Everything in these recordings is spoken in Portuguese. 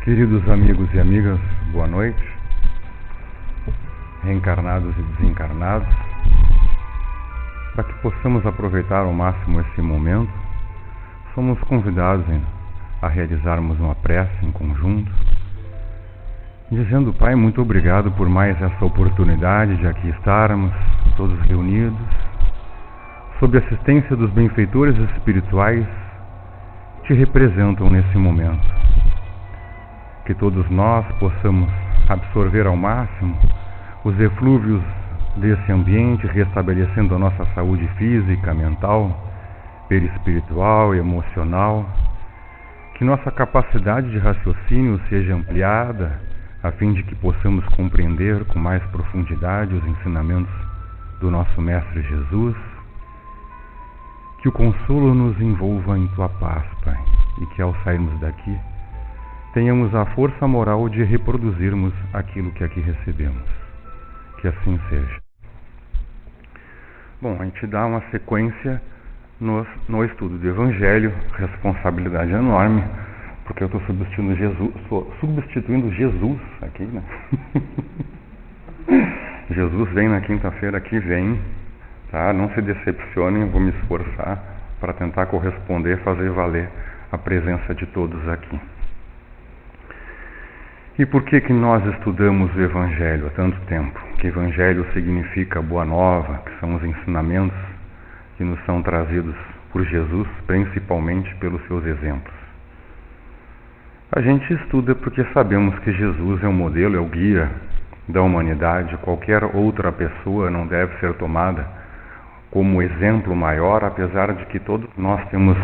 Queridos amigos e amigas, boa noite, reencarnados e desencarnados. Para que possamos aproveitar ao máximo esse momento, somos convidados a realizarmos uma prece em conjunto, dizendo: Pai, muito obrigado por mais essa oportunidade de aqui estarmos todos reunidos, sob a assistência dos benfeitores espirituais que te representam nesse momento. Que todos nós possamos absorver ao máximo os eflúvios desse ambiente, restabelecendo a nossa saúde física, mental, perispiritual e emocional. Que nossa capacidade de raciocínio seja ampliada, a fim de que possamos compreender com mais profundidade os ensinamentos do nosso Mestre Jesus. Que o consolo nos envolva em Tua paz, Pai, e que ao sairmos daqui tenhamos a força moral de reproduzirmos aquilo que aqui recebemos. Que assim seja. Bom, a gente dá uma sequência no estudo do Evangelho, responsabilidade enorme, porque eu estou substituindo Jesus aqui, né? Jesus vem na quinta-feira que vem, tá? Não se decepcionem, vou me esforçar para tentar corresponder, fazer valer a presença de todos aqui. E por que nós estudamos o Evangelho há tanto tempo? Que Evangelho significa boa nova, que são os ensinamentos que nos são trazidos por Jesus, principalmente pelos seus exemplos. A gente estuda porque sabemos que Jesus é o modelo, é o guia da humanidade. Qualquer outra pessoa não deve ser tomada como exemplo maior, apesar de que todos nós temos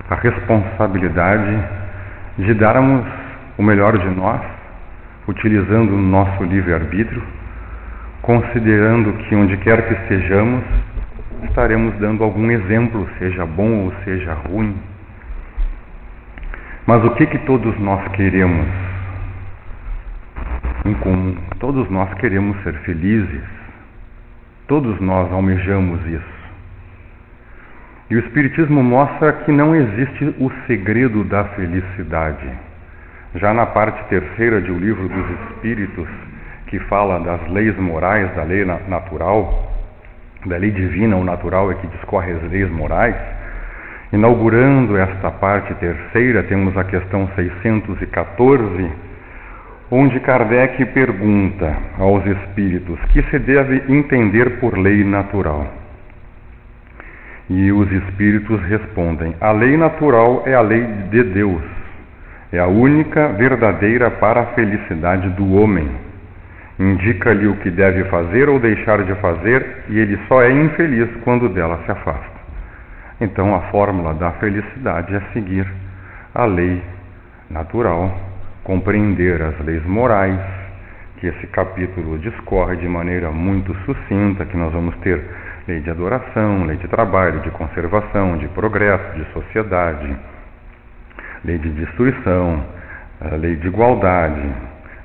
a responsabilidade de darmos o melhor de nós, utilizando o nosso livre-arbítrio, considerando que onde quer que estejamos, estaremos dando algum exemplo, seja bom ou seja ruim. Mas o que todos nós queremos em comum? Todos nós queremos ser felizes, todos nós almejamos isso. E o Espiritismo mostra que não existe o segredo da felicidade. Já na parte terceira de O Livro dos Espíritos, que fala das leis morais, da lei natural, da lei divina ou natural é que discorre as leis morais, inaugurando esta parte terceira, temos a questão 614, onde Kardec pergunta aos espíritos que se deve entender por lei natural. E os espíritos respondem: a lei natural é a lei de Deus. É a única verdadeira para a felicidade do homem. Indica-lhe o que deve fazer ou deixar de fazer, e ele só é infeliz quando dela se afasta. Então a fórmula da felicidade é seguir a lei natural, compreender as leis morais, que esse capítulo discorre de maneira muito sucinta, que nós vamos ter lei de adoração, lei de trabalho, de conservação, de progresso, de sociedade, lei de destruição, lei de igualdade,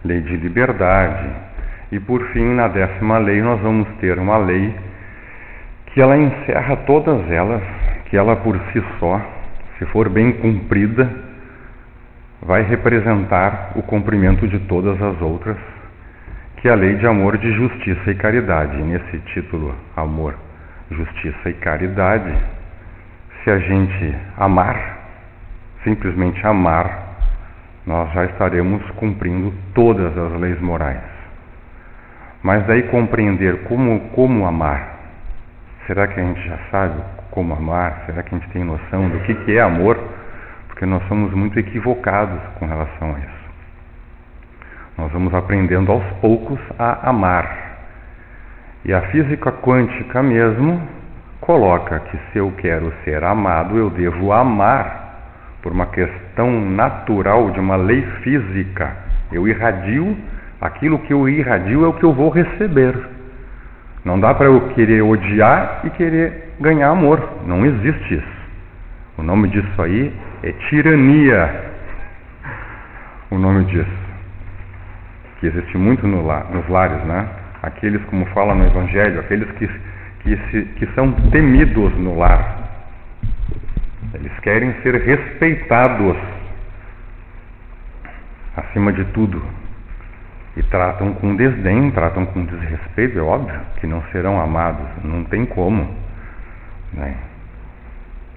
lei de liberdade. E por fim, na 10ª lei, nós vamos ter uma lei que ela encerra todas elas, que ela por si só, se for bem cumprida, vai representar o cumprimento de todas as outras, que é a lei de amor, de justiça e caridade. E nesse título, amor, justiça e caridade, se a gente amar, simplesmente amar, nós já estaremos cumprindo todas as leis morais. Mas daí compreender como amar, será que a gente já sabe como amar? Será que a gente tem noção do que é amor? Porque nós somos muito equivocados com relação a isso. Nós vamos aprendendo aos poucos a amar. E a física quântica mesmo coloca que se eu quero ser amado, eu devo amar por uma questão natural de uma lei física. Eu irradio, aquilo que eu irradio é o que eu vou receber. Não dá para eu querer odiar e querer ganhar amor. Não existe isso. O nome disso aí é tirania. O nome disso. Que existe muito nos lares, né? Aqueles, como fala no Evangelho, aqueles que são temidos no lar. Eles querem ser respeitados. acima de tudo, e tratam com desdém, tratam com desrespeito, é óbvio que não serão amados, não tem como, né?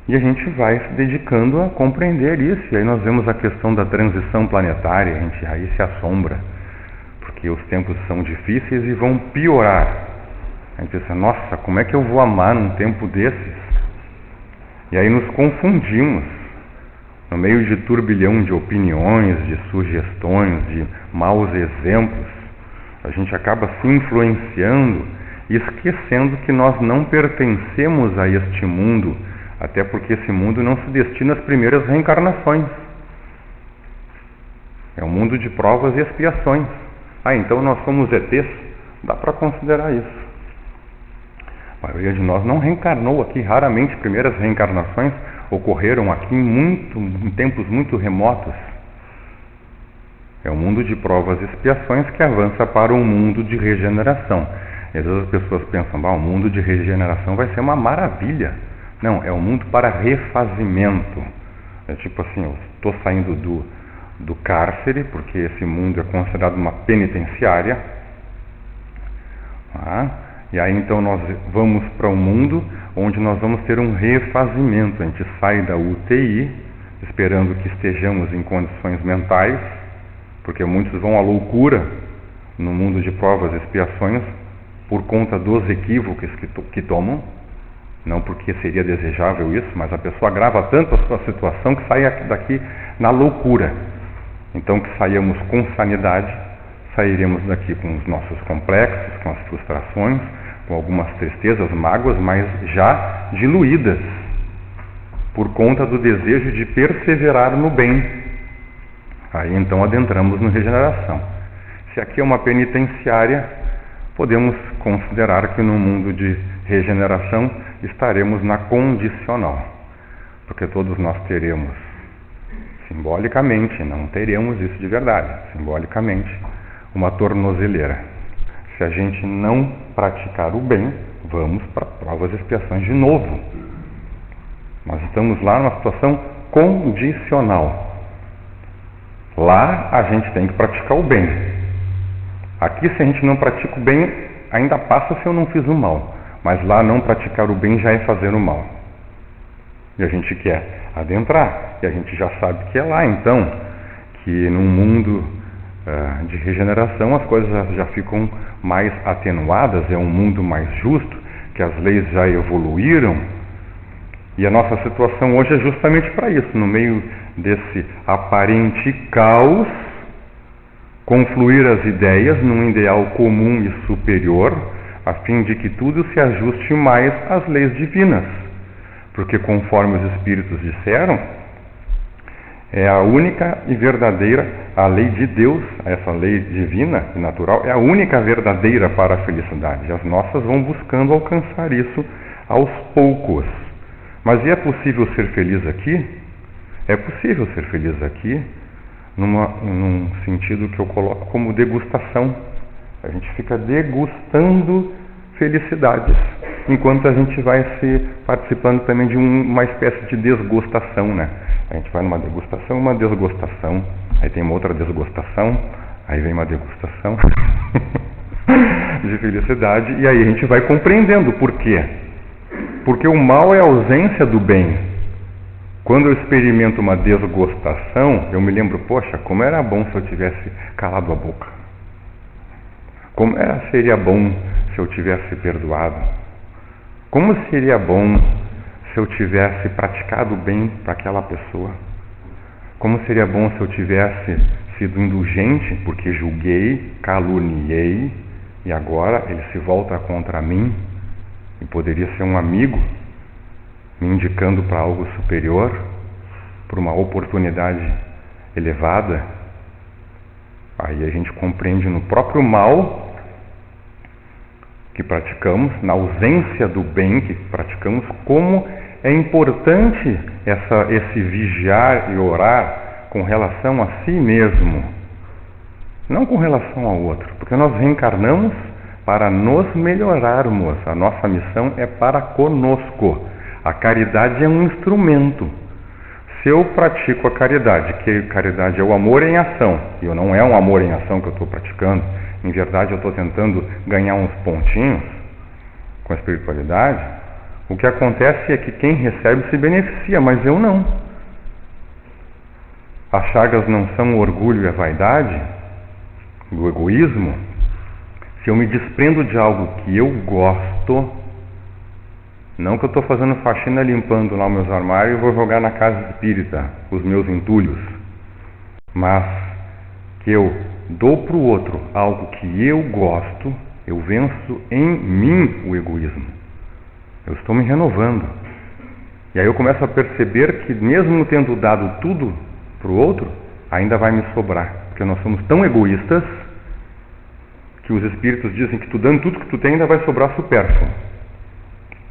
E a gente vai se dedicando a compreender isso, e aí nós vemos a questão da transição planetária, a gente aí se assombra, porque os tempos são difíceis e vão piorar. A gente pensa, nossa, como é que eu vou amar num tempo desses? E aí nos confundimos, no meio de turbilhão de opiniões, de sugestões, de maus exemplos, a gente acaba se influenciando e esquecendo que nós não pertencemos a este mundo, até porque esse mundo não se destina às primeiras reencarnações. É um mundo de provas e expiações. Então nós somos ETs? Dá para considerar isso. A maioria de nós não reencarnou aqui, raramente primeiras reencarnações ocorreram aqui em tempos muito remotos. É um mundo de provas e expiações que avança para um mundo de regeneração. E às vezes as pessoas pensam, o mundo de regeneração vai ser uma maravilha. Não, é um mundo para refazimento. É tipo assim, eu estou saindo do cárcere, porque esse mundo é considerado uma penitenciária. E aí então nós vamos para um mundo onde nós vamos ter um refazimento. A gente sai da UTI, esperando que estejamos em condições mentais, porque muitos vão à loucura no mundo de provas e expiações por conta dos equívocos que tomam. Não porque seria desejável isso, mas a pessoa agrava tanto a sua situação que sai daqui na loucura. Então que saímos com sanidade, sairemos daqui com os nossos complexos, com as frustrações, com algumas tristezas, mágoas, mas já diluídas por conta do desejo de perseverar no bem. Aí então adentramos na regeneração. Se aqui é uma penitenciária, podemos considerar que no mundo de regeneração estaremos na condicional, porque todos nós teremos, simbolicamente, não teremos isso de verdade, simbolicamente, uma tornozeleira. Se a gente não praticar o bem, vamos para provas e expiações de novo. Nós estamos lá numa situação condicional. Lá a gente tem que praticar o bem. Aqui, se a gente não pratica o bem, ainda passa se eu não fiz o mal. Mas lá não praticar o bem já é fazer o mal. E a gente quer adentrar. E a gente já sabe que é lá, então, que num mundo de regeneração as coisas já ficam mais atenuadas, é um mundo mais justo, que as leis já evoluíram. E a nossa situação hoje é justamente para isso, no meio desse aparente caos, confluir as ideias num ideal comum e superior, a fim de que tudo se ajuste mais às leis divinas. Porque conforme os Espíritos disseram, é a única e verdadeira, a lei de Deus, essa lei divina e natural, é a única verdadeira para a felicidade. As nossas vão buscando alcançar isso aos poucos. Mas e é possível ser feliz aqui? É possível ser feliz aqui num sentido que eu coloco como degustação. A gente fica degustando felicidades, enquanto a gente vai se participando também de uma espécie de desgostação, né? A gente vai numa degustação, uma desgostação, aí tem uma outra desgostação, aí vem uma degustação de felicidade, e aí a gente vai compreendendo por quê. Porque o mal é a ausência do bem. Quando eu experimento uma desgostação, eu me lembro, poxa, como era bom se eu tivesse calado a boca. Como seria bom se eu tivesse perdoado. Como seria bom se eu tivesse praticado bem para aquela pessoa. Como seria bom se eu tivesse sido indulgente, porque julguei, caluniei, e agora ele se volta contra mim, e poderia ser um amigo, me indicando para algo superior, para uma oportunidade elevada. Aí a gente compreende no próprio mal que praticamos, na ausência do bem que praticamos, como é importante esse vigiar e orar com relação a si mesmo, não com relação ao outro, porque nós reencarnamos para nos melhorarmos, a nossa missão é para conosco. A caridade é um instrumento. se eu pratico a caridade, que caridade é o amor em ação, e não é um amor em ação que eu estou praticando, em verdade eu estou tentando ganhar uns pontinhos com a espiritualidade, o que acontece é que quem recebe se beneficia, mas eu não. As chagas não são o orgulho e a vaidade, do egoísmo. Se eu me desprendo de algo que eu gosto, não que eu estou fazendo faxina limpando lá meus armários e vou jogar na casa espírita os meus entulhos, mas que eu dou para o outro algo que eu gosto, eu venço em mim o egoísmo. Eu estou me renovando. E aí eu começo a perceber que mesmo tendo dado tudo para o outro, ainda vai me sobrar. Porque nós somos tão egoístas que os espíritos dizem que tu dando tudo que tu tem ainda vai sobrar supérfluo.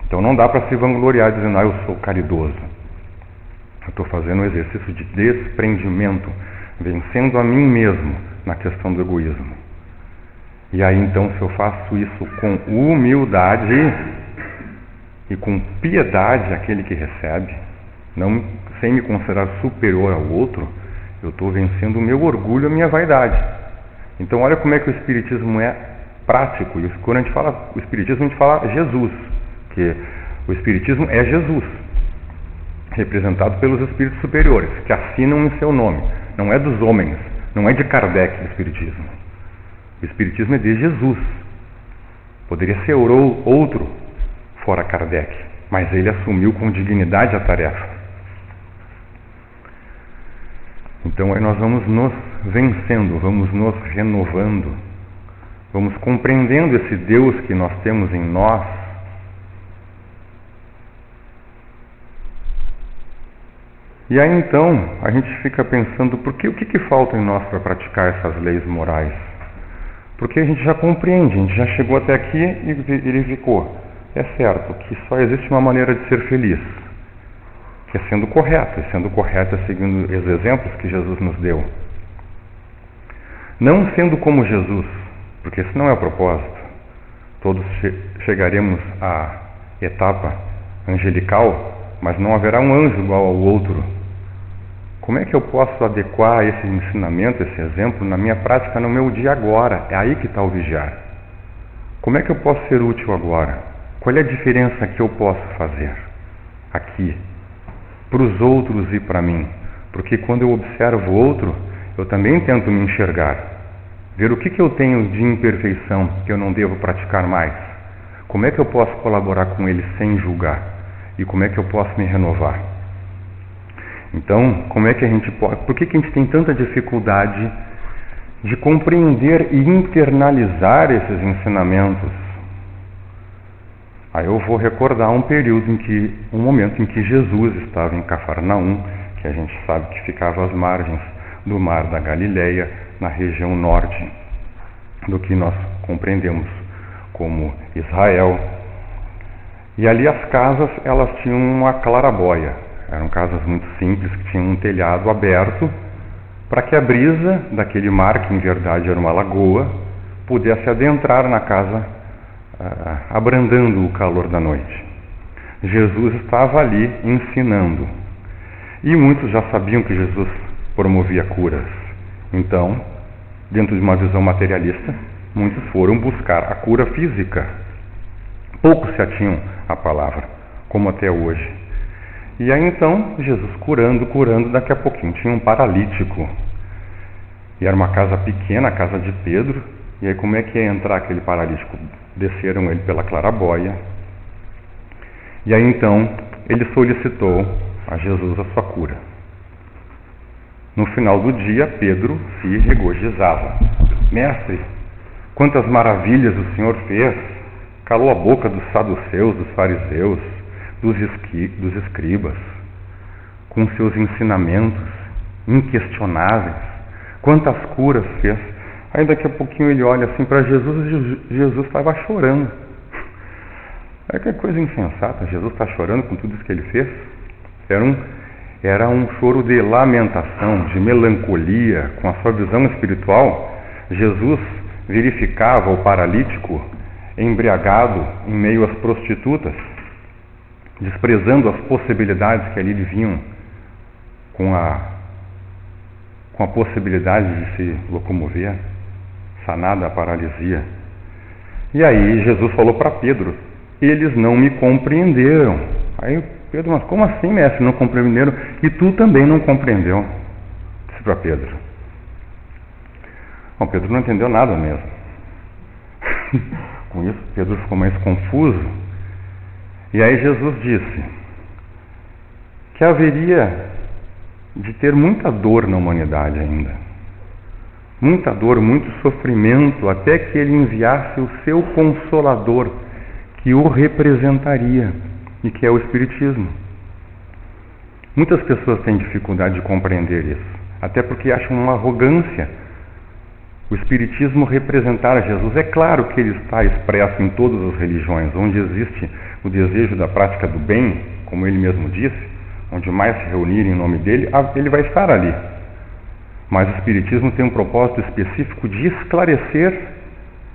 Então não dá para se vangloriar dizendo, eu sou caridoso. Eu estou fazendo um exercício de desprendimento, vencendo a mim mesmo na questão do egoísmo. E aí então, se eu faço isso com humildade e com piedade àquele que recebe, não sem me considerar superior ao outro, eu estou vencendo o meu orgulho e a minha vaidade. Então olha como é que o Espiritismo é prático. E quando a gente fala o Espiritismo, a gente fala Jesus, que o Espiritismo é Jesus, representado pelos Espíritos superiores, que assinam em seu nome. Não é dos homens, não é de Kardec o Espiritismo. O Espiritismo é de Jesus. Poderia ser outro fora Kardec, mas ele assumiu com dignidade a tarefa. Então aí nós vamos nos vencendo, vamos nos renovando, vamos compreendendo esse Deus que nós temos em nós. E aí então a gente fica pensando, o que falta em nós para praticar essas leis morais? Porque a gente já compreende, a gente já chegou até aqui e verificou. É certo que só existe uma maneira de ser feliz, que é sendo correto, e sendo correto é seguindo os exemplos que Jesus nos deu. Não sendo como Jesus, porque esse não é o propósito. Todos chegaremos à etapa angelical, mas não haverá um anjo igual ao outro. Como é que eu posso adequar esse ensinamento, esse exemplo, na minha prática, no meu dia agora? É aí que está o vigiar. Como é que eu posso ser útil agora? Qual é a diferença que eu posso fazer aqui, para os outros e para mim? Porque quando eu observo o outro, eu também tento me enxergar, ver o que eu tenho de imperfeição que eu não devo praticar mais. Como é que eu posso colaborar com ele sem julgar? E como é que eu posso me renovar? Então, como é que a gente pode... Por que a gente tem tanta dificuldade de compreender e internalizar esses ensinamentos? Aí eu vou recordar um momento em que Jesus estava em Cafarnaum, que a gente sabe que ficava às margens do mar da Galileia, na região norte do que nós compreendemos como Israel. E ali as casas, elas tinham uma clarabóia. Eram casas muito simples, que tinham um telhado aberto, para que a brisa daquele mar, que em verdade era uma lagoa, pudesse adentrar na casa, abrandando o calor da noite. Jesus estava ali ensinando. E muitos já sabiam que Jesus promovia curas. Então, dentro de uma visão materialista, muitos foram buscar a cura física. Poucos se atinham à palavra, como até hoje. E aí então, Jesus curando, daqui a pouquinho tinha um paralítico. E era uma casa pequena, a casa de Pedro. E aí como é que ia entrar aquele paralítico? Desceram ele pela clarabóia. E aí então, ele solicitou a Jesus a sua cura. No final do dia, Pedro se regozijava. Mestre, quantas maravilhas o Senhor fez! Calou a boca dos saduceus, dos fariseus, dos escribas, com seus ensinamentos inquestionáveis. Quantas curas fez! Aí daqui a pouquinho ele olha assim para Jesus e Jesus estava chorando. É que coisa insensata, Jesus está chorando com tudo isso que ele fez? Era um choro de lamentação, de melancolia. Com a sua visão espiritual, Jesus verificava o paralítico embriagado em meio às prostitutas, desprezando as possibilidades que ali lhe vinham com a possibilidade de se locomover, sanada a paralisia. E aí Jesus falou para Pedro: eles não me compreenderam. Aí Pedro: mas como assim, mestre, não compreenderam? E tu também não compreendeu, disse para Pedro. Bom, Pedro não entendeu nada mesmo. Com isso, Pedro ficou mais confuso. E aí Jesus disse que haveria de ter muita dor na humanidade ainda. Muita dor, muito sofrimento, até que ele enviasse o seu Consolador, que o representaria, e que é o Espiritismo. Muitas pessoas têm dificuldade de compreender isso, até porque acham uma arrogância o Espiritismo representar Jesus. É claro que ele está expresso em todas as religiões, onde existe o desejo da prática do bem, como ele mesmo disse, onde mais se reunirem em nome dele, ele vai estar ali. Mas o Espiritismo tem um propósito específico de esclarecer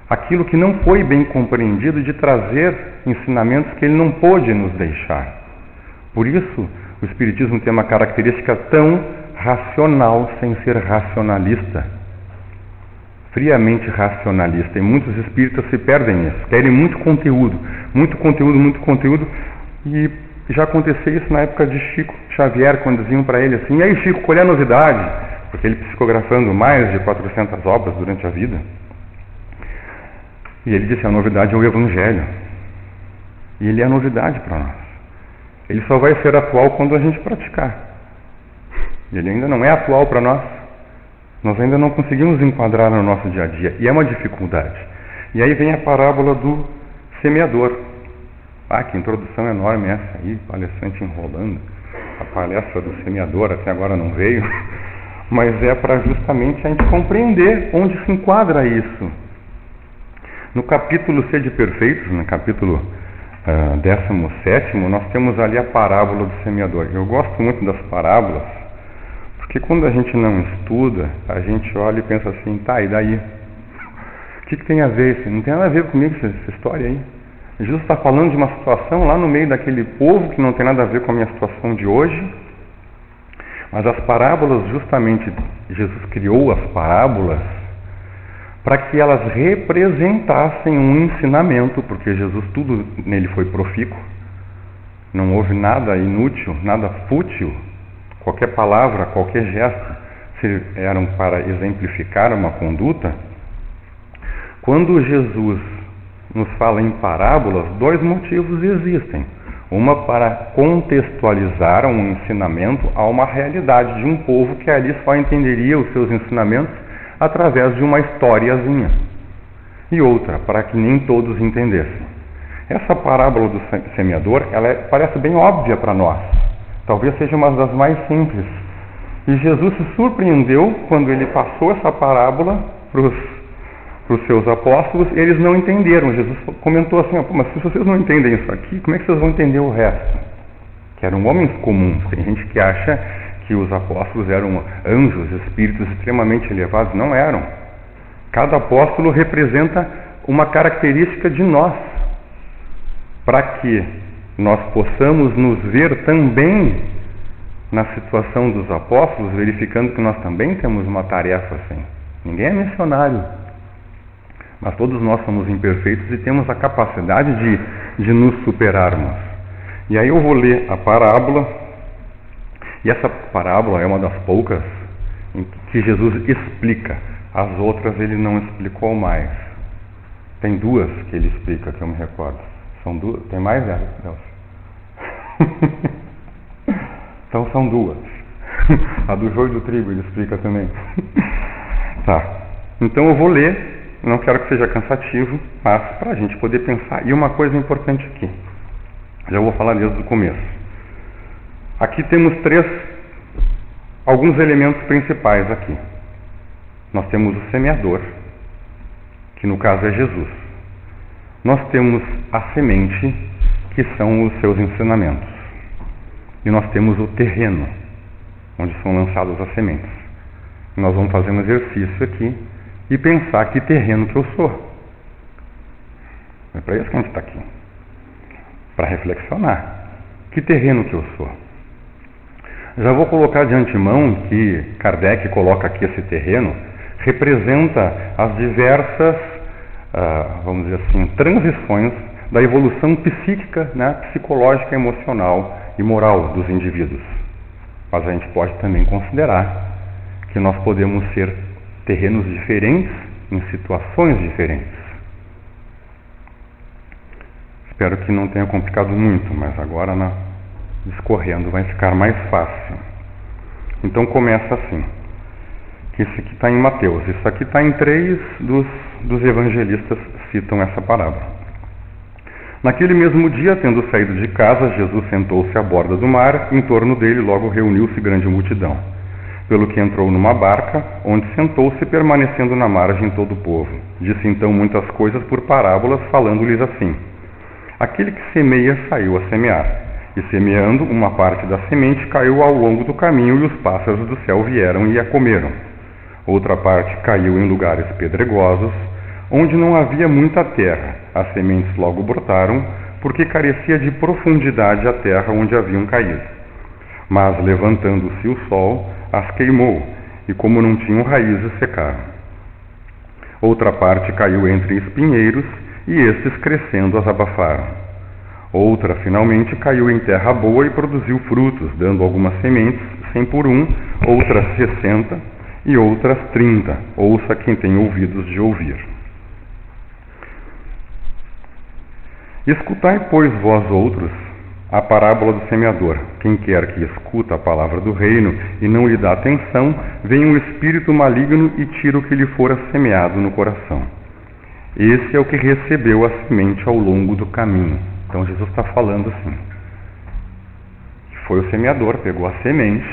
aquilo que não foi bem compreendido, de trazer ensinamentos que ele não pôde nos deixar. Por isso, o Espiritismo tem uma característica tão racional, sem ser racionalista. Friamente racionalista. E muitos espíritas se perdem nisso. Querem muito conteúdo. Muito conteúdo, muito conteúdo. E já aconteceu isso na época de Chico Xavier, quando diziam para ele assim: e aí, Chico, qual é a novidade? Porque ele psicografando mais de 400 obras durante a vida. E ele disse: a novidade é o Evangelho. E ele é a novidade para nós. Ele só vai ser atual quando a gente praticar. Ele ainda não é atual para nós. Nós ainda não conseguimos enquadrar no nosso dia a dia. E é uma dificuldade. E aí vem a parábola do semeador. Ah, que introdução enorme essa aí, palestrante enrolando. A palestra do semeador até agora não veio. Mas é para justamente a gente compreender onde se enquadra isso. No capítulo Sede Perfeitos, no capítulo 17, nós temos ali a parábola do semeador. Eu gosto muito das parábolas, porque quando a gente não estuda, a gente olha e pensa assim: tá, e daí? O que tem a ver isso? Não tem nada a ver comigo essa história aí. Jesus está falando de uma situação lá no meio daquele povo que não tem nada a ver com a minha situação de hoje. Mas as parábolas, justamente, Jesus criou as parábolas para que elas representassem um ensinamento, porque Jesus, tudo nele foi profícuo. Não houve nada inútil, nada fútil. Qualquer palavra, qualquer gesto, se eram para exemplificar uma conduta. Quando Jesus nos fala em parábolas, dois motivos existem. Uma para contextualizar um ensinamento a uma realidade de um povo que ali só entenderia os seus ensinamentos através de uma historiazinha. E outra, para que nem todos entendessem. Essa parábola do semeador, parece bem óbvia para nós. Talvez seja uma das mais simples. E Jesus se surpreendeu quando ele passou essa parábola para os seus apóstolos. Eles não entenderam. Jesus comentou assim: mas se vocês não entendem isso aqui, como é que vocês vão entender o resto? Que eram homens comuns. Tem gente que acha que os apóstolos eram anjos, espíritos extremamente elevados. Não eram. Cada apóstolo representa uma característica de nós, para que nós possamos nos ver também na situação dos apóstolos, verificando que nós também temos uma tarefa assim. Ninguém é missionário, mas todos nós somos imperfeitos e temos a capacidade de nos superarmos. E aí eu vou ler a parábola, e essa parábola é uma das poucas em que Jesus explica. As outras ele não explicou mais. Tem duas que ele explica, que eu me recordo. São duas. Tem mais, Nelson? Então são duas. A do joio e do trigo ele explica também. Tá. Então eu vou ler. Não quero que seja cansativo, mas para a gente poder pensar. E uma coisa importante aqui. Já vou falar desde o começo. Aqui temos alguns elementos principais aqui. Nós temos o semeador, que no caso é Jesus. Nós temos a semente, que são os seus ensinamentos. E nós temos o terreno, onde são lançadas as sementes. Nós vamos fazer um exercício aqui e pensar que terreno que eu sou. É para isso que a gente está aqui. Para reflexionar. Que terreno que eu sou? Já vou colocar de antemão que Kardec coloca aqui esse terreno, representa as diversas, vamos dizer assim, transições da evolução psíquica, né, psicológica, emocional e moral dos indivíduos. Mas a gente pode também considerar que nós podemos ser terrenos diferentes em situações diferentes. Espero que não tenha complicado muito, mas agora discorrendo vai ficar mais fácil. Então começa assim, que isso aqui está em Mateus, isso aqui está em 3 dos evangelistas citam essa parábola. Naquele mesmo dia, tendo saído de casa, Jesus sentou-se à borda do mar, em torno dele logo reuniu-se grande multidão. Pelo que entrou numa barca, onde sentou-se, permanecendo na margem todo o povo. Disse então muitas coisas por parábolas, falando-lhes assim: Aquele que semeia saiu a semear, e semeando, uma parte da semente caiu ao longo do caminho, e os pássaros do céu vieram e a comeram. Outra parte caiu em lugares pedregosos, onde não havia muita terra. As sementes logo brotaram, porque carecia de profundidade a terra onde haviam caído. Mas, levantando-se o sol, as queimou, e como não tinham raízes, secaram. Outra parte caiu entre espinheiros, e estes, crescendo, as abafaram. Outra, finalmente, caiu em terra boa e produziu frutos, dando algumas sementes, 100 por 1, outras 60 e outras 30. Ouça quem tem ouvidos de ouvir. Escutai, pois, vós outros, a parábola do semeador. Quem quer que escuta a palavra do reino e não lhe dá atenção, vem um espírito maligno e tira o que lhe fora semeado no coração. Esse é o que recebeu a semente ao longo do caminho. Então Jesus está falando assim, foi o semeador, pegou a semente,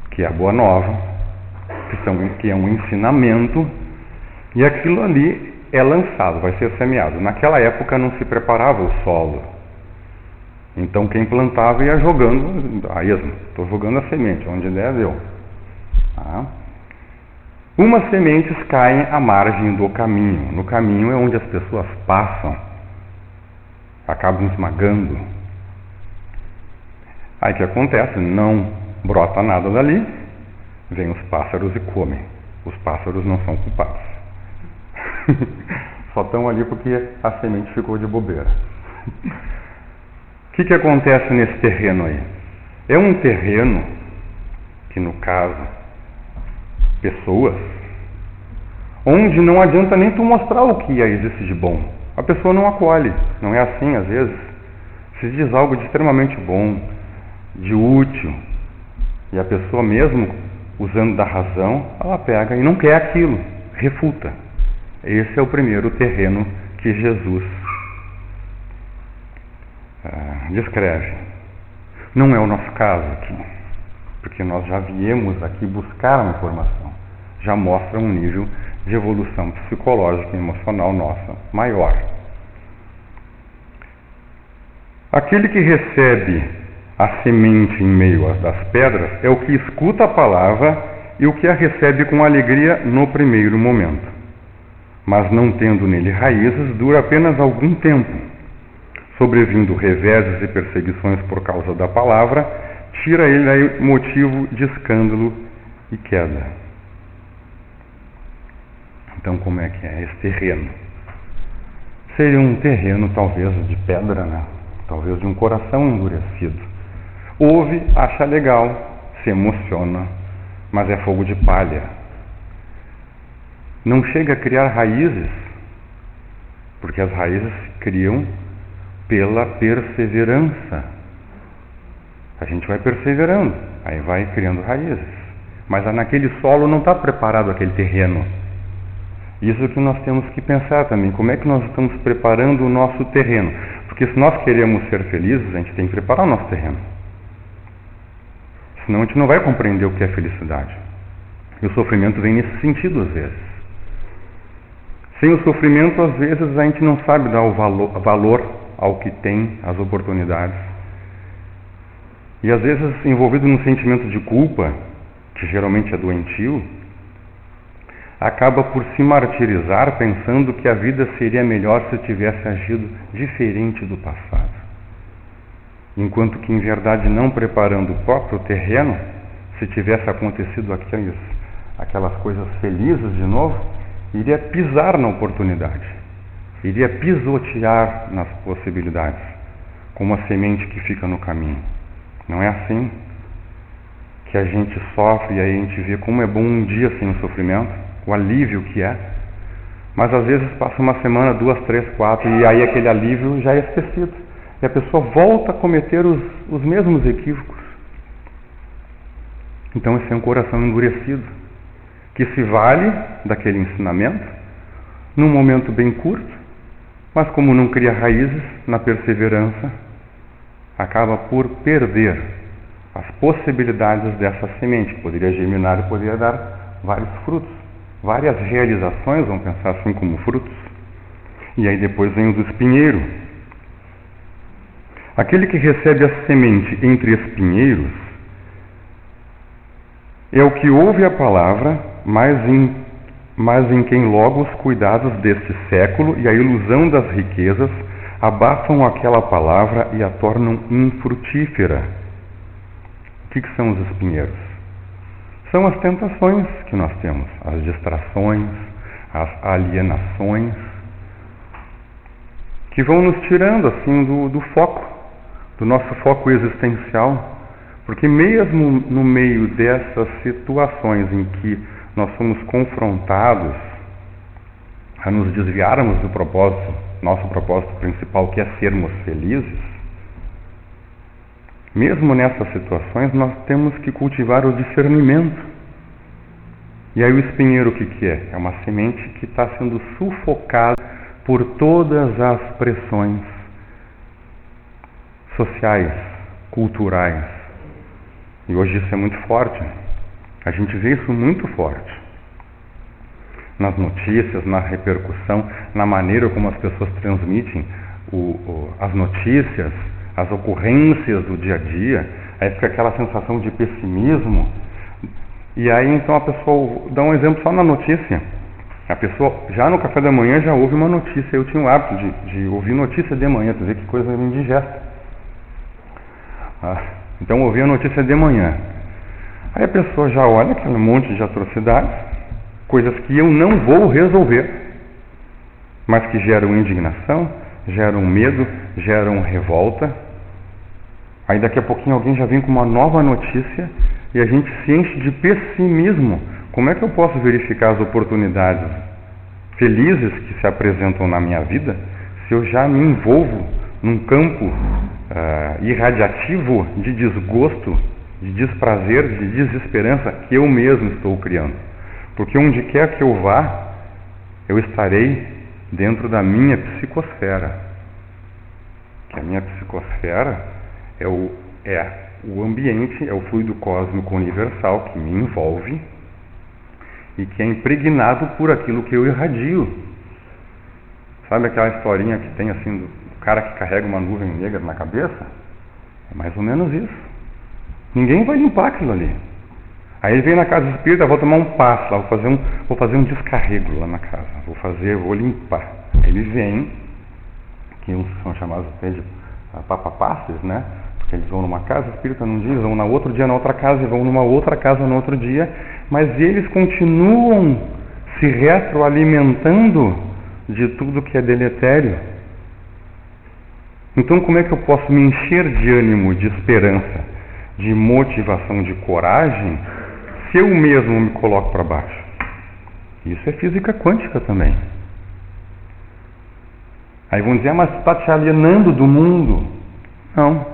que é a boa nova, que é um ensinamento, e aquilo ali é lançado, vai ser semeado. Naquela época não se preparava o solo, então quem plantava ia jogando, estou jogando a semente, onde der deu. Umas sementes caem à margem do caminho. No caminho é onde as pessoas passam, acabam esmagando. Aí o que acontece? Não brota nada dali, vêm os pássaros e comem. Os pássaros não são culpados. Só estão ali porque a semente ficou de bobeira. O que acontece nesse terreno aí? É um terreno que, no caso, pessoas, onde não adianta nem tu mostrar o que existe de bom. A pessoa não acolhe. Não é assim, às vezes? Se diz algo de extremamente bom, de útil, e a pessoa mesmo, usando da razão, ela pega e não quer aquilo, refuta. Esse é o primeiro terreno que Jesus descreve. Não é o nosso caso aqui, porque nós já viemos aqui buscar uma informação. Já mostra um nível de evolução psicológica e emocional nossa maior. Aquele que recebe a semente em meio das pedras é o que escuta a palavra e o que a recebe com alegria no primeiro momento. Mas não tendo nele raízes, dura apenas algum tempo. Sobrevindo reveses e perseguições por causa da palavra, tira ele aí motivo de escândalo e queda. Então, como é que é esse terreno? Seria um terreno, talvez, de pedra, né? Talvez de um coração endurecido. Ouve, acha legal, se emociona, mas é fogo de palha. Não chega a criar raízes, porque as raízes se criam pela perseverança. A gente vai perseverando, aí vai criando raízes. Mas naquele solo não está preparado aquele terreno. Isso que nós temos que pensar também, como é que nós estamos preparando o nosso terreno. Porque se nós queremos ser felizes, a gente tem que preparar o nosso terreno. Senão a gente não vai compreender o que é felicidade. E o sofrimento vem nesse sentido às vezes. Sem o sofrimento, às vezes, a gente não sabe dar o valor ao que tem, às oportunidades. E às vezes, envolvido num sentimento de culpa, que geralmente é doentio, acaba por se martirizar pensando que a vida seria melhor se tivesse agido diferente do passado. enquanto que em verdade não preparando o próprio terreno, se tivesse acontecido aquelas coisas felizes de novo, iria pisar na oportunidade, iria pisotear nas possibilidades, como a semente que fica no caminho. Não é assim que a gente sofre e aí a gente vê como é bom um dia sem o sofrimento, o alívio que é, mas às vezes passa uma semana, 2, 3, 4 e aí aquele alívio já é esquecido e a pessoa volta a cometer os mesmos equívocos. Então esse é um coração endurecido, que se vale daquele ensinamento num momento bem curto, mas como não cria raízes na perseverança, acaba por perder as possibilidades dessa semente, que poderia germinar e poderia dar vários frutos, várias realizações, vamos pensar assim como frutos. E aí depois vem os espinheiros. Aquele que recebe a semente entre espinheiros é o que ouve a palavra, mas em quem logo os cuidados deste século e a ilusão das riquezas abafam aquela palavra e a tornam infrutífera. O que são os espinheiros? São as tentações que nós temos, as distrações, as alienações, que vão nos tirando assim do foco, do nosso foco existencial, porque mesmo no meio dessas situações em que nós somos confrontados a nos desviarmos do propósito, nosso propósito principal, que é sermos felizes, mesmo nessas situações nós temos que cultivar o discernimento. E aí o espinheiro o que é? É uma semente que está sendo sufocada por todas as pressões sociais, culturais. E hoje isso é muito forte. A gente vê isso muito forte. Nas notícias, na repercussão, na maneira como as pessoas transmitem as notícias, as ocorrências do dia a dia. Aí fica aquela sensação de pessimismo. E aí então a pessoa, dá um exemplo só na notícia. A pessoa já no café da manhã já ouve uma notícia. Eu tinha o hábito de ouvir notícia de manhã, para ver que coisa indigesta. Então ouvi a notícia de manhã. Aí a pessoa já olha aquele monte de atrocidades, coisas que eu não vou resolver, mas que geram indignação, geram medo, geram revolta. Aí daqui a pouquinho alguém já vem com uma nova notícia e a gente se enche de pessimismo. Como é que eu posso verificar as oportunidades felizes que se apresentam na minha vida se eu já me envolvo num campo irradiativo de desgosto, de desprazer, de desesperança que eu mesmo estou criando? Porque onde quer que eu vá, eu estarei dentro da minha psicosfera. Que a minha psicosfera é o ambiente, é o fluido cósmico universal que me envolve e que é impregnado por aquilo que eu irradio. Sabe aquela historinha que tem assim do cara que carrega uma nuvem negra na cabeça? É mais ou menos isso. Ninguém vai limpar aquilo ali. Aí ele vem na casa espírita, vou tomar um passo lá, vou fazer um descarrego lá na casa, vou limpar. Ele vem, que uns são chamados de papapasses, né? Porque eles vão numa casa espírita num dia, vão na outro dia na outra casa e vão numa outra casa no outro dia, mas eles continuam se retroalimentando de tudo que é deletério. Então como é que eu posso me encher de ânimo, de esperança, de motivação, de coragem, se eu mesmo me coloco para baixo? Isso é física quântica também. Aí vão dizer, mas tu está te alienando do mundo. Não.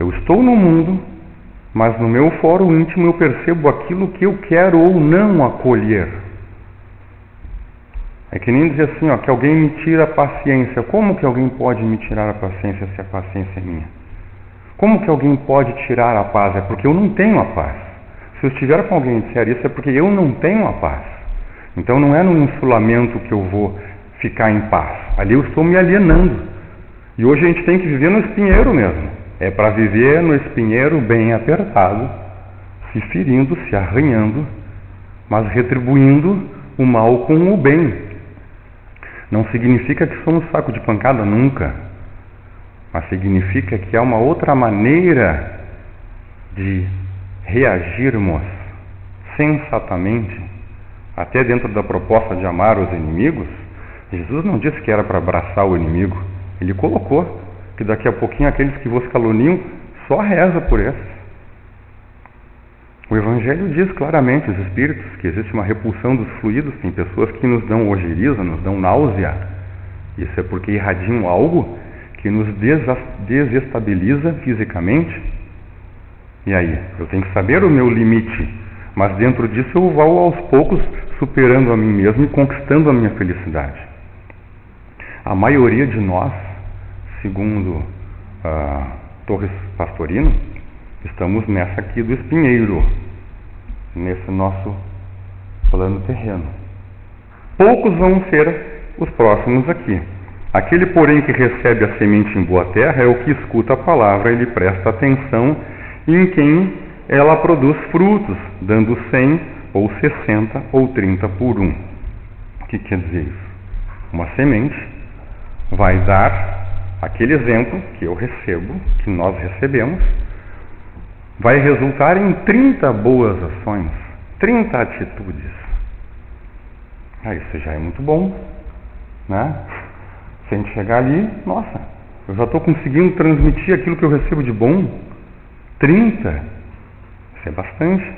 Eu estou no mundo, mas no meu fórum íntimo eu percebo aquilo que eu quero ou não acolher. É que nem dizer assim, que alguém me tira a paciência. Como que alguém pode me tirar a paciência se a paciência é minha? Como que alguém pode tirar a paz? É porque eu não tenho a paz. Se eu estiver com alguém e disser isso, é porque eu não tenho a paz. Então não é no insulamento que eu vou ficar em paz. Ali eu estou me alienando. E hoje a gente tem que viver no espinheiro mesmo. É para viver no espinheiro bem apertado, se ferindo, se arranhando, mas retribuindo o mal com o bem. Não significa que somos saco de pancada, nunca. mas significa que há uma outra maneira de reagirmos sensatamente, até dentro da proposta de amar os inimigos. Jesus não disse que era para abraçar o inimigo. Ele colocou que daqui a pouquinho aqueles que vos caluniam, só reza por esses. O Evangelho diz claramente, os Espíritos, que existe uma repulsão dos fluidos. Tem pessoas que nos dão ojeriza, nos dão náusea. Isso é porque irradiam algo que nos desestabiliza fisicamente. E aí? Eu tenho que saber o meu limite, mas dentro disso eu vou aos poucos superando a mim mesmo e conquistando a minha felicidade. A maioria de nós, segundo Torres Pastorino, estamos nessa aqui do espinheiro, nesse nosso plano terreno. Poucos vão ser os próximos aqui. Aquele, porém, que recebe a semente em boa terra é o que escuta a palavra e lhe presta atenção, e em quem ela produz frutos, dando 100 ou 60 ou 30 por um. O que quer dizer isso? Uma semente vai dar aquele exemplo que eu recebo, que nós recebemos, vai resultar em 30 boas ações, 30 atitudes. Isso já é muito bom, né? Se a gente chegar ali, nossa, eu já estou conseguindo transmitir aquilo que eu recebo de bom. 30, isso é bastante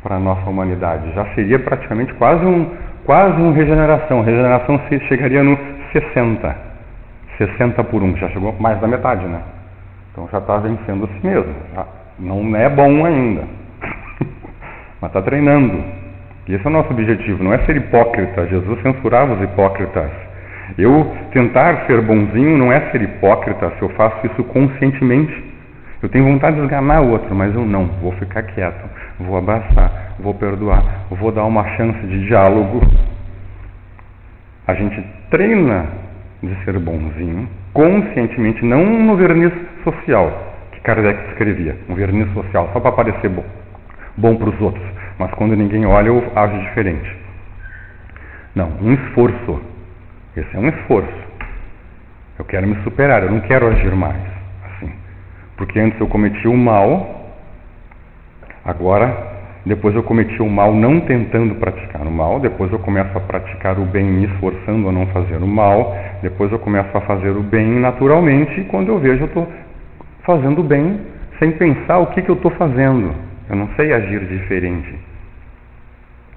para a nossa humanidade. Já seria praticamente quase um regeneração. A regeneração chegaria no 60 por 1, já chegou mais da metade, né? Então já está vencendo a si mesmo. Já não é bom ainda, mas está treinando. E esse é o nosso objetivo, não é ser hipócrita. Jesus censurava os hipócritas. Eu tentar ser bonzinho não é ser hipócrita se eu faço isso conscientemente. Eu tenho vontade de esganar o outro, mas eu não. Vou ficar quieto, vou abraçar, vou perdoar, vou dar uma chance de diálogo. A gente treina de ser bonzinho conscientemente, não no verniz social que Kardec escrevia, um verniz social só para parecer bom para os outros, mas quando ninguém olha eu ajo diferente. Não, um esforço. Esse é um esforço. Eu quero me superar, eu não quero agir mais assim. Porque antes eu cometi o mal, agora, depois eu cometi o mal não tentando praticar o mal, depois eu começo a praticar o bem me esforçando a não fazer o mal, depois eu começo a fazer o bem naturalmente, e quando eu vejo eu estou fazendo o bem sem pensar o que eu estou fazendo. Eu não sei agir diferente.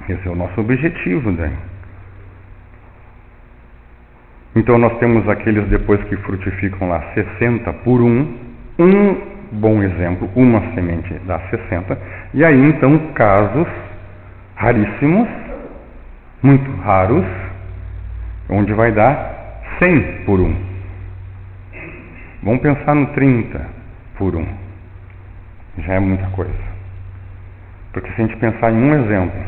Esse é o nosso objetivo, né? Então nós temos aqueles depois que frutificam lá 60 por 1, um bom exemplo, uma semente dá 60, e aí então casos raríssimos, muito raros, onde vai dar 100 por 1. Vamos pensar no 30 por 1. Já é muita coisa. Porque se a gente pensar em um exemplo,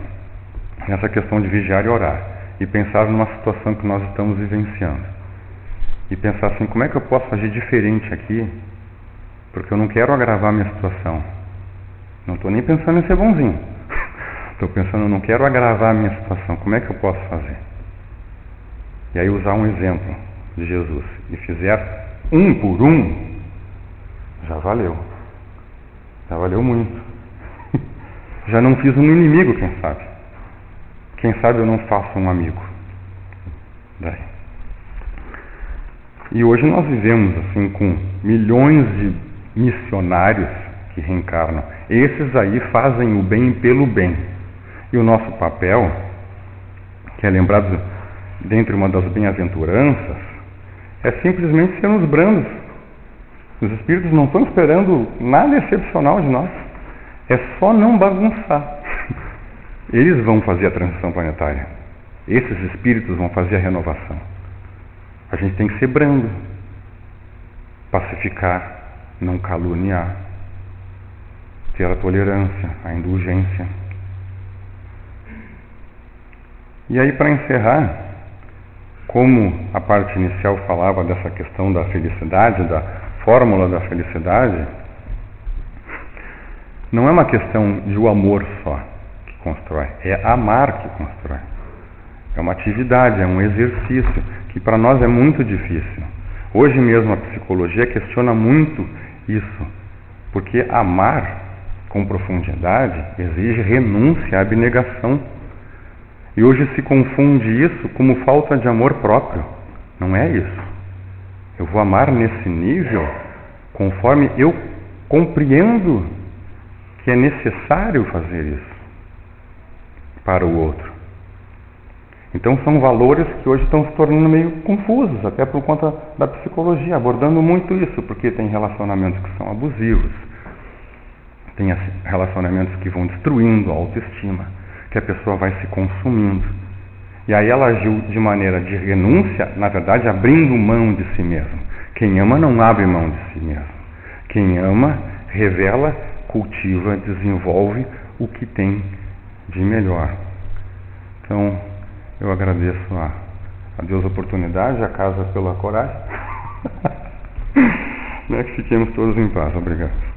nessa questão de vigiar e orar, e pensar numa situação que nós estamos vivenciando, e pensar assim, como é que eu posso agir diferente aqui, porque eu não quero agravar minha situação. Não estou nem pensando em ser bonzinho. Estou pensando, eu não quero agravar minha situação. Como é que eu posso fazer? E aí usar um exemplo de Jesus e fizer 1 por 1, já valeu. Já valeu muito. Já não fiz um inimigo, quem sabe. Quem sabe eu não faço um amigo. Daí. E hoje nós vivemos assim com milhões de missionários que reencarnam. Esses aí fazem o bem pelo bem. E o nosso papel, que é lembrado dentre uma das bem-aventuranças, é simplesmente sermos brandos. Os espíritos não estão esperando nada excepcional de nós. É só não bagunçar. Eles vão fazer a transição planetária. Esses espíritos vão fazer a renovação. A gente tem que ser brando, pacificar, não caluniar, ter a tolerância, a indulgência. E aí, para encerrar, como a parte inicial falava dessa questão da felicidade, da fórmula da felicidade, não é uma questão de o amor só que constrói, é amar que constrói. É uma atividade, é um exercício que para nós é muito difícil. Hoje mesmo a psicologia questiona muito isso, porque amar com profundidade exige renúncia, abnegação. E hoje se confunde isso como falta de amor próprio. Não é isso. Eu vou amar nesse nível conforme eu compreendo que é necessário fazer isso para o outro. Então são valores que hoje estão se tornando meio confusos, até por conta da psicologia, abordando muito isso, porque tem relacionamentos que são abusivos, tem relacionamentos que vão destruindo a autoestima, que a pessoa vai se consumindo. E aí ela agiu de maneira de renúncia, na verdade abrindo mão de si mesmo. Quem ama não abre mão de si mesmo. Quem ama, revela, cultiva, desenvolve o que tem de melhor. Então, eu agradeço a Deus a oportunidade, a casa pela coragem. Que fiquemos todos em paz. Obrigado.